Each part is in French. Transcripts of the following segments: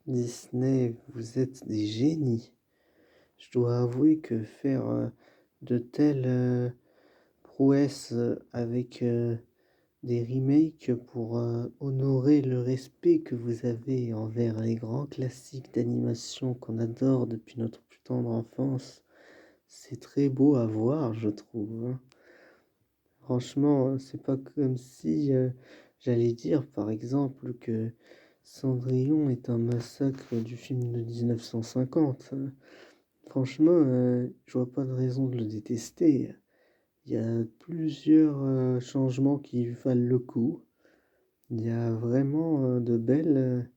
Disney, vous êtes des génies. Je dois avouer que faire de telles prouesses avec des remakes pour honorer le respect que vous avez envers les grands classiques d'animation qu'on adore depuis notre plus tendre enfance, c'est très beau à voir, je trouve, hein. Franchement, c'est pas comme si j'allais dire, par exemple, que Cendrillon est un massacre du film de 1950. Franchement, je vois pas de raison de le détester. Il y a plusieurs changements qui valent le coup. Il y a vraiment de belles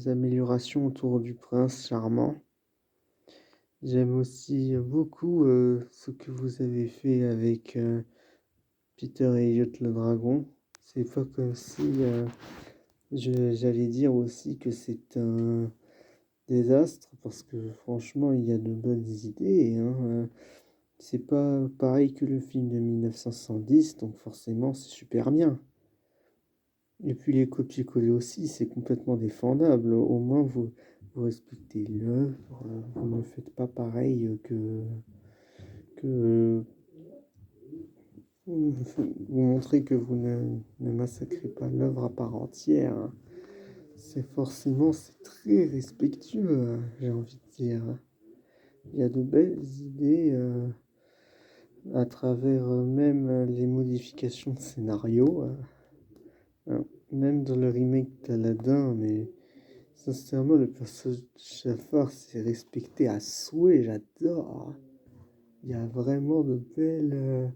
améliorations autour du prince charmant. J'aime aussi beaucoup ce que vous avez fait avec Peter Elliott le dragon. C'est pas comme si j'allais dire aussi que c'est un désastre parce que franchement il y a de bonnes idées, hein. C'est pas pareil que le film de 1970, donc forcément c'est super bien. Et puis les copier-coller aussi, c'est complètement défendable. Au moins vous respectez l'œuvre, vous ne faites pas pareil que vous montrez que vous ne massacrez pas l'œuvre à part entière, hein. C'est très respectueux, hein, j'ai envie de dire. Il y a de belles idées à travers même les modifications de scénario, même dans le remake d'Aladin, mais sincèrement, le personnage de Jafar, c'est respecté à souhait, j'adore. Il y a vraiment de belles,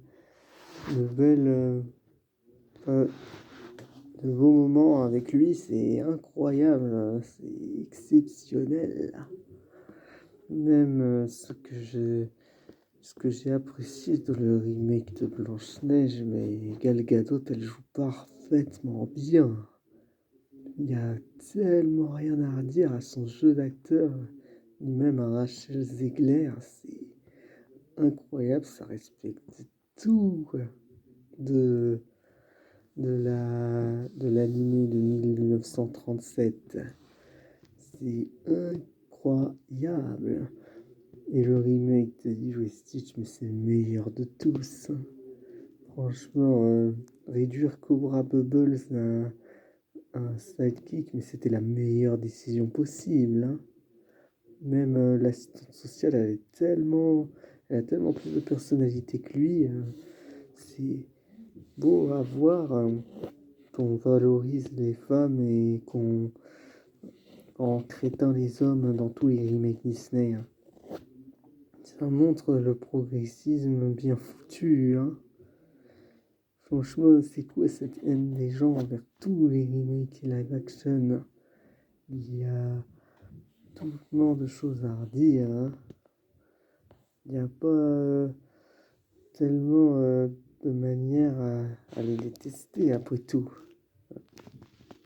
enfin, de beaux moments avec lui, c'est incroyable, c'est exceptionnel. Même ce que j'ai apprécié dans le remake de Blanche-Neige, mais Gal Gadot, elle joue parfaitement bien. Il y a tellement rien à redire à son jeu d'acteur, ni même à Rachel Zegler, c'est incroyable, ça respecte tout quoi, de, de l'animé de 1937. C'est incroyable. Et le remake de Lilo et Stitch, mais c'est le meilleur de tous, hein. Franchement, réduire Cobra Bubbles à un sidekick, mais c'était la meilleure décision possible, hein. Même l'assistante sociale, elle a tellement plus de personnalité que lui. C'est beau à voir qu'on valorise les femmes et qu'on en crétin les hommes dans tous les remakes Disney, hein. Ça montre le progressisme bien foutu, hein. Franchement, c'est quoi cette haine des gens envers tous les remakes et live action? Il y a tellement de choses à redire, hein. Il n'y a pas tellement de manière à les détester après tout.